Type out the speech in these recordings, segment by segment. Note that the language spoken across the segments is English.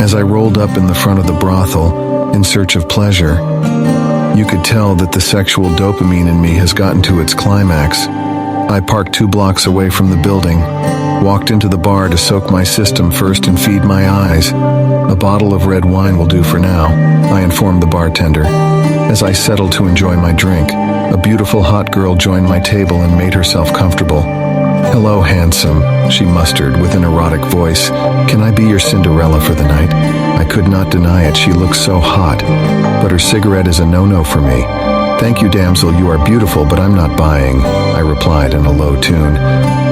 As I rolled up in the front of the brothel, in search of pleasure, you could tell that the sexual dopamine in me has gotten to its climax. I parked 2 blocks away from the building, walked into the bar to soak my system first and feed my eyes. A bottle of red wine will do for now, I informed the bartender. As I settled to enjoy my drink, a beautiful hot girl joined my table and made herself comfortable. "Hello, handsome," she mustered with an erotic voice. "Can I be your Cinderella for the night?" I could not deny it, she looked so hot, but her cigarette is a no-no for me. "Thank you, damsel, you are beautiful, but I'm not buying," I replied in a low tune.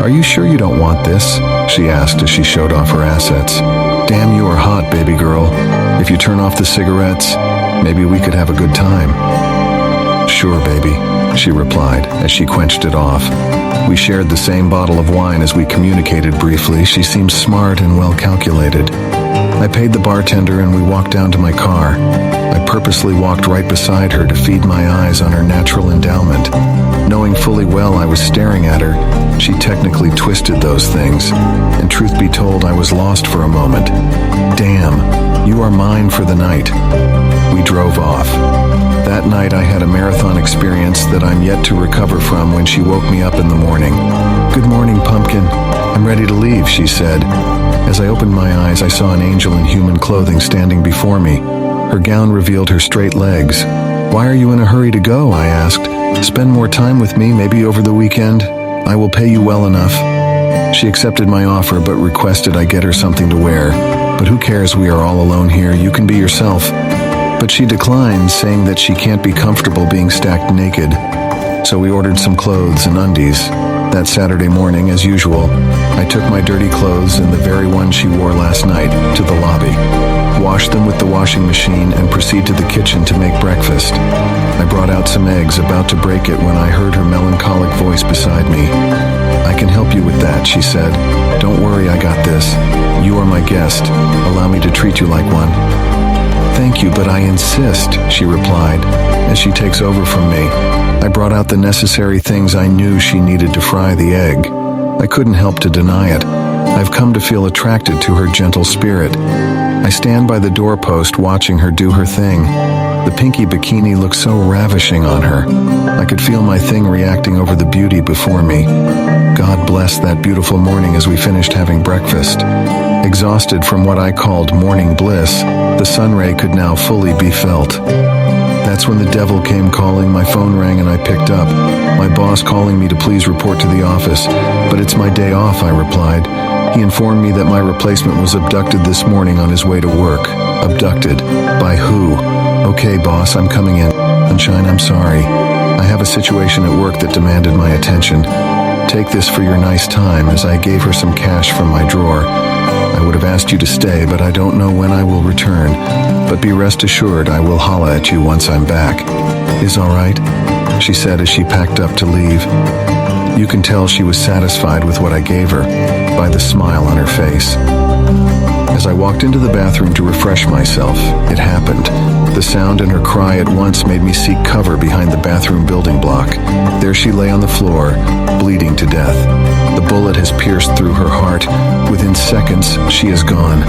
"Are you sure you don't want this?" she asked as she showed off her assets. "Damn, you are hot, baby girl. If you turn off the cigarettes, maybe we could have a good time." "Sure, baby," she replied as she quenched it off. We shared the same bottle of wine as we communicated briefly. She seemed smart and well calculated. I paid the bartender and we walked down to my car. I purposely walked right beside her to feed my eyes on her natural endowment. Knowing fully well I was staring at her, she technically twisted those things, and truth be told, I was lost for a moment. "Damn, you are mine for the night." We drove off. That night I had a marathon experience that I'm yet to recover from when she woke me up in the morning. "Good morning, pumpkin. I'm ready to leave," she said. As I opened my eyes, I saw an angel in human clothing standing before me. Her gown revealed her straight legs. "Why are you in a hurry to go?" I asked. "Spend more time with me, maybe over the weekend. I will pay you well enough." She accepted my offer but requested I get her something to wear. "But who cares, we are all alone here, you can be yourself." But she declined, saying that she can't be comfortable being stacked naked. So we ordered some clothes and undies. That Saturday morning, as usual, I took my dirty clothes and the very ones she wore last night to the lobby, washed them with the washing machine, and proceeded to the kitchen to make breakfast. I brought out some eggs, about to break it when I heard her melancholic voice beside me. "I can help you with that," she said. "Don't worry, I got this. You are my guest. Allow me to treat you like one." "Thank you, but I insist," she replied, as she takes over from me. I brought out the necessary things I knew she needed to fry the egg. I couldn't help to deny it. I've come to feel attracted to her gentle spirit. I stand by the doorpost watching her do her thing. The pinky bikini looks so ravishing on her. I could feel my thing reacting over the beauty before me. God bless that beautiful morning as we finished having breakfast. Exhausted from what I called morning bliss, the sun ray could now fully be felt. That's when the devil came calling. My phone rang and I picked up. My boss calling me to please report to the office. "But it's my day off," I replied. He informed me that my replacement was abducted this morning on his way to work. Abducted? By who? "Okay, boss, I'm coming in." "Sunshine, I'm sorry. I have a situation at work that demanded my attention. Take this for your nice time," as I gave her some cash from my drawer. "I would have asked you to stay, but I don't know when I will return. But be rest assured I will holla at you once I'm back." "Is all right?" she said as she packed up to leave. You can tell she was satisfied with what I gave her by the smile on her face. As I walked into the bathroom to refresh myself, it happened. The sound and her cry at once made me seek cover behind the bathroom building block. There she lay on the floor, bleeding to death. The bullet has pierced through her heart. Within seconds, she is gone.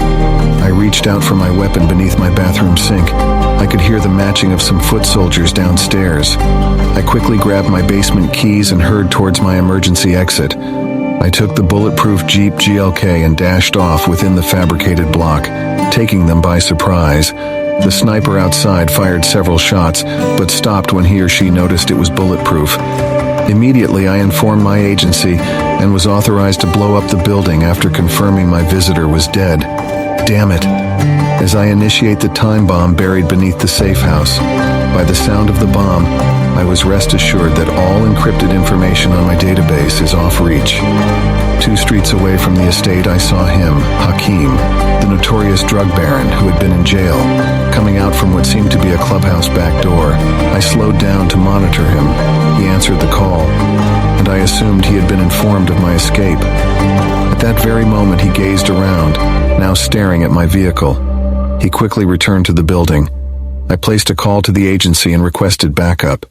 I reached out for my weapon beneath my bathroom sink. I could hear the matching of some foot soldiers downstairs. I quickly grabbed my basement keys and hurried towards my emergency exit. I took the bulletproof Jeep GLK and dashed off within the fabricated block, taking them by surprise. The sniper outside fired several shots, but stopped when he or she noticed it was bulletproof. Immediately, I informed my agency and was authorized to blow up the building after confirming my visitor was dead. Damn it! As I initiate the time bomb buried beneath the safe house, by the sound of the bomb, I was rest assured that all encrypted information on my database is off reach. 2 streets away from the estate, I saw him, Hakim, the notorious drug baron who had been in jail, coming out from what seemed to be a clubhouse back door. I slowed down to monitor him. He answered the call, and I assumed he had been informed of my escape. At that very moment, he gazed around, now staring at my vehicle. He quickly returned to the building. I placed a call to the agency and requested backup.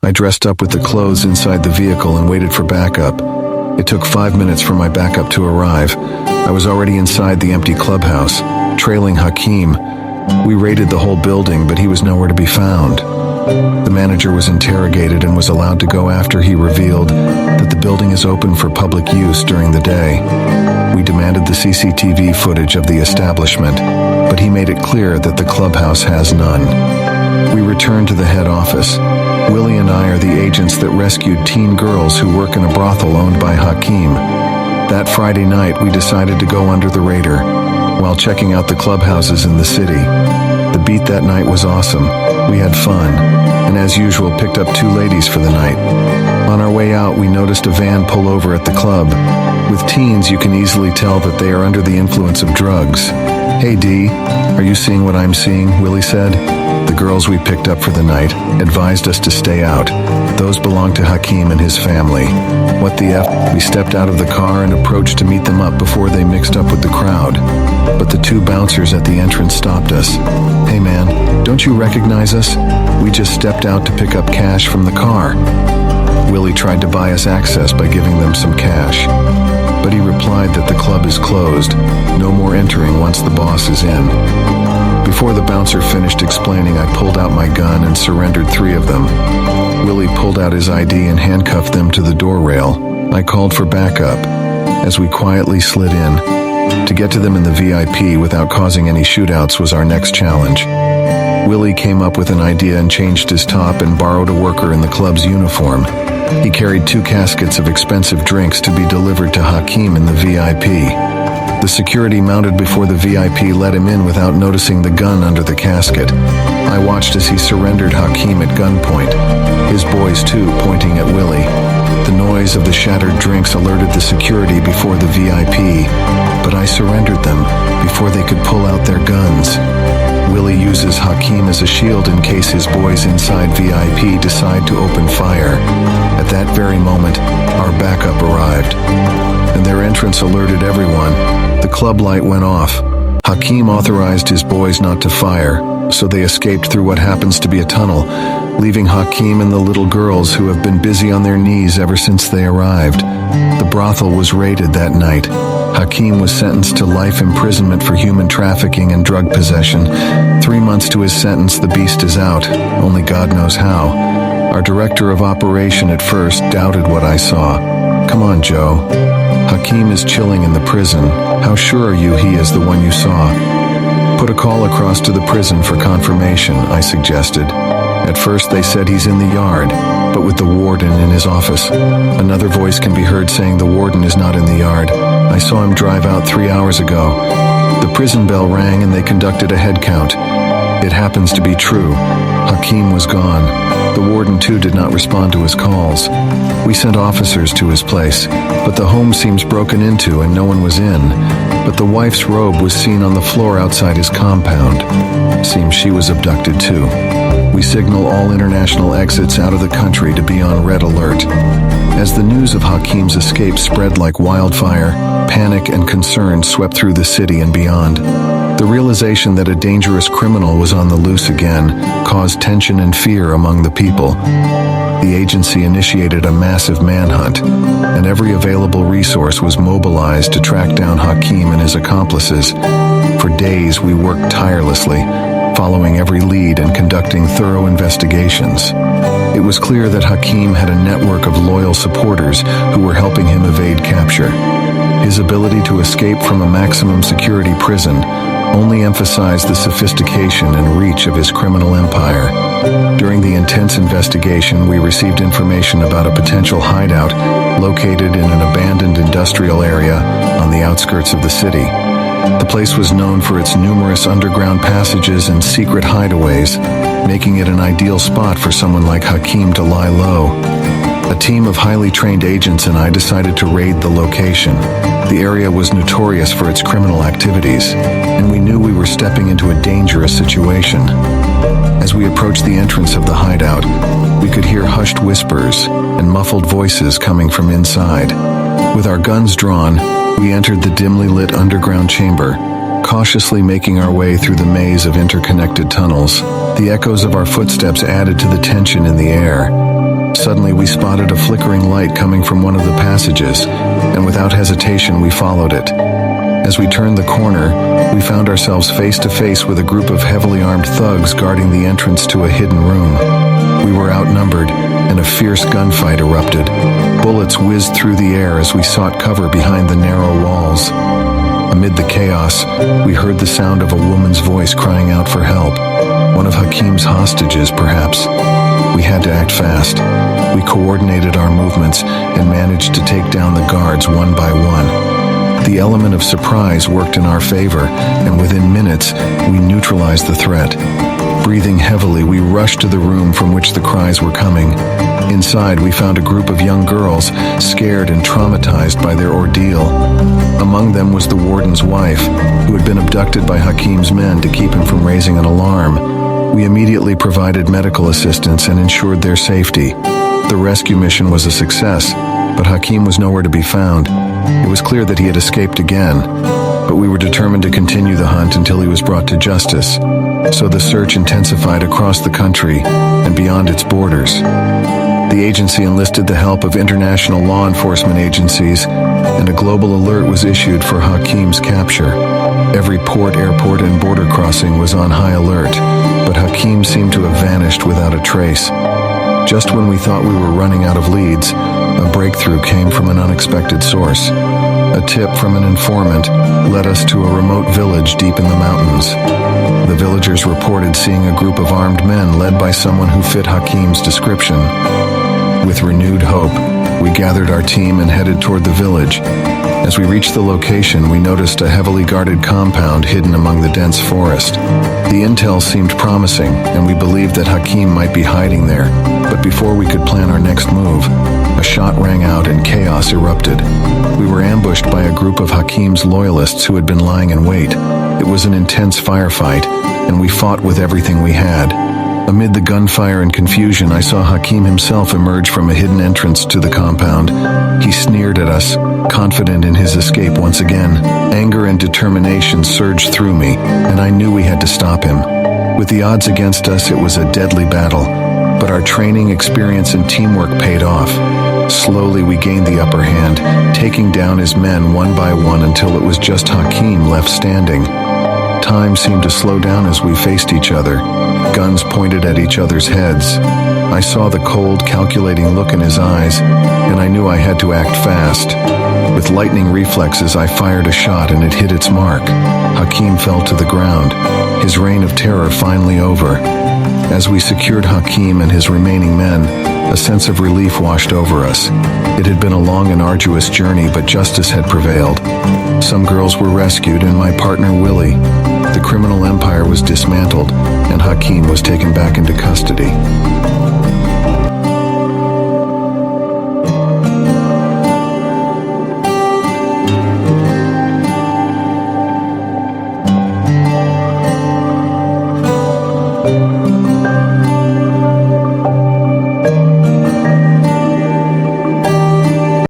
I dressed up with the clothes inside the vehicle and waited for backup. It took 5 minutes for my backup to arrive. I was already inside the empty clubhouse. trailing Hakim. We raided the whole building, but he was nowhere to be found. The manager was interrogated and was allowed to go after he revealed that the building is open for public use during the day. We demanded the CCTV footage of the establishment, but he made it clear that the clubhouse has none. We returned to the head office. Willie and I are the agents that rescued teen girls who work in a brothel owned by Hakim. That Friday night, we decided to go under the radar while checking out the clubhouses in the city. The beat that night was awesome. We had fun, and as usual, picked up 2 ladies for the night. On our way out, we noticed a van pull over at the club. With teens, you can easily tell that they are under the influence of drugs. "Hey Dee, are you seeing what I'm seeing?" Willie said. The girls we picked up for the night advised us to stay out. Those belonged to Hakim and his family. What the F? We stepped out of the car and approached to meet them up before they mixed up with the crowd. But the 2 bouncers at the entrance stopped us. "Hey man, don't you recognize us? We just stepped out to pick up cash from the car." Willie tried to buy us access by giving them some cash, but he replied that the club is closed, no more entering once the boss is in. Before the bouncer finished explaining, I pulled out my gun and surrendered 3 of them. Willie pulled out his ID and handcuffed them to the door rail. I called for backup as we quietly slid in. To get to them in the VIP without causing any shootouts was our next challenge. Willie came up with an idea and changed his top and borrowed a worker in the club's uniform. He carried 2 caskets of expensive drinks to be delivered to Hakim in the VIP. The security mounted before the VIP let him in without noticing the gun under the casket. I watched as he surrendered Hakim at gunpoint, his boys too pointing at Willie. The noise of the shattered drinks alerted the security before the VIP, but I surrendered them before they could pull out their guns. Willie uses Hakim as a shield in case his boys inside VIP decide to open fire. At that very moment, our backup arrived, and their entrance alerted everyone. The club light went off. Hakim authorized his boys not to fire, so they escaped through what happens to be a tunnel, leaving Hakim and the little girls who have been busy on their knees ever since they arrived. The brothel was raided that night. Hakim was sentenced to life imprisonment for human trafficking and drug possession. 3 months to his sentence, the beast is out. Only God knows how. Our director of operation at first doubted what I saw. "Come on, Joe. Hakim is chilling in the prison. How sure are you he is the one you saw?" "Put a call across to the prison for confirmation," I suggested. At first they said he's in the yard, but with the warden in his office. Another voice can be heard saying the warden is not in the yard. "I saw him drive out 3 hours ago." The prison bell rang and they conducted a head count. It happens to be true. Hakim was gone. The warden too did not respond to his calls. We sent officers to his place, but the home seems broken into and no one was in. But the wife's robe was seen on the floor outside his compound. Seems she was abducted too. We signal all international exits out of the country to be on red alert. As the news of Hakim's escape spread like wildfire, panic and concern swept through the city and beyond. The realization that a dangerous criminal was on the loose again caused tension and fear among the people. The agency initiated a massive manhunt, and every available resource was mobilized to track down Hakim and his accomplices. For days, we worked tirelessly, following every lead and conducting thorough investigations. It was clear that Hakim had a network of loyal supporters who were helping him evade capture. His ability to escape from a maximum security prison only emphasized the sophistication and reach of his criminal empire. During the intense investigation, we received information about a potential hideout located in an abandoned industrial area on the outskirts of the city. The place was known for its numerous underground passages and secret hideaways, making it an ideal spot for someone like Hakim to lie low. A team of highly trained agents and I decided to raid the location. The area was notorious for its criminal activities, and we knew we were stepping into a dangerous situation. As we approached the entrance of the hideout, we could hear hushed whispers and muffled voices coming from inside. With our guns drawn, we entered the dimly lit underground chamber, cautiously making our way through the maze of interconnected tunnels. The echoes of our footsteps added to the tension in the air. Suddenly, we spotted a flickering light coming from one of the passages, and without hesitation, we followed it. As we turned the corner, We found ourselves face to face with a group of heavily armed thugs guarding the entrance to a hidden room. We were outnumbered, and a fierce gunfight erupted. Bullets whizzed through the air as we sought cover behind the narrow walls. Amid the chaos, we heard the sound of a woman's voice crying out for help. One of Hakim's hostages, perhaps. We had to act fast. We coordinated our movements and managed to take down the guards one by one. The element of surprise worked in our favor, and within minutes, we neutralized the threat. Breathing heavily, we rushed to the room from which the cries were coming. Inside, we found a group of young girls, scared and traumatized by their ordeal. Among them was the warden's wife, who had been abducted by Hakim's men to keep him from raising an alarm. We immediately provided medical assistance and ensured their safety. The rescue mission was a success, but Hakim was nowhere to be found. It was clear that he had escaped again, but we were determined to continue the hunt until he was brought to justice. So the search intensified across the country and beyond its borders. The agency enlisted the help of international law enforcement agencies, and a global alert was issued for Hakim's capture. Every port, airport, and border crossing was on high alert, but Hakim seemed to have vanished without a trace. Just when we thought we were running out of leads, a breakthrough came from an unexpected source. A tip from an informant led us to a remote village deep in the mountains. The villagers reported seeing a group of armed men led by someone who fit Hakim's description. With renewed hope, we gathered our team and headed toward the village. As we reached the location, we noticed a heavily guarded compound hidden among the dense forest. The intel seemed promising, and we believed that Hakim might be hiding there. But before we could plan our next move, a shot rang out and chaos erupted. We were ambushed by a group of Hakim's loyalists who had been lying in wait. It was an intense firefight, and we fought with everything we had. Amid the gunfire and confusion, I saw Hakim himself emerge from a hidden entrance to the compound. He sneered at us, confident in his escape once again. Anger and determination surged through me, and I knew we had to stop him. With the odds against us, it was a deadly battle, but our training, experience, and teamwork paid off. Slowly, we gained the upper hand, taking down his men one by one until it was just Hakim left standing. Time seemed to slow down as we faced each other, guns pointed at each other's heads. I saw the cold, calculating look in his eyes, and I knew I had to act fast. With lightning reflexes, I fired a shot and it hit its mark. Hakim fell to the ground, his reign of terror finally over. As we secured Hakim and his remaining men, a sense of relief washed over us. It had been a long and arduous journey, but justice had prevailed. Some girls were rescued, and my partner, Willie. The criminal empire was dismantled, and Hakim was taken back into custody.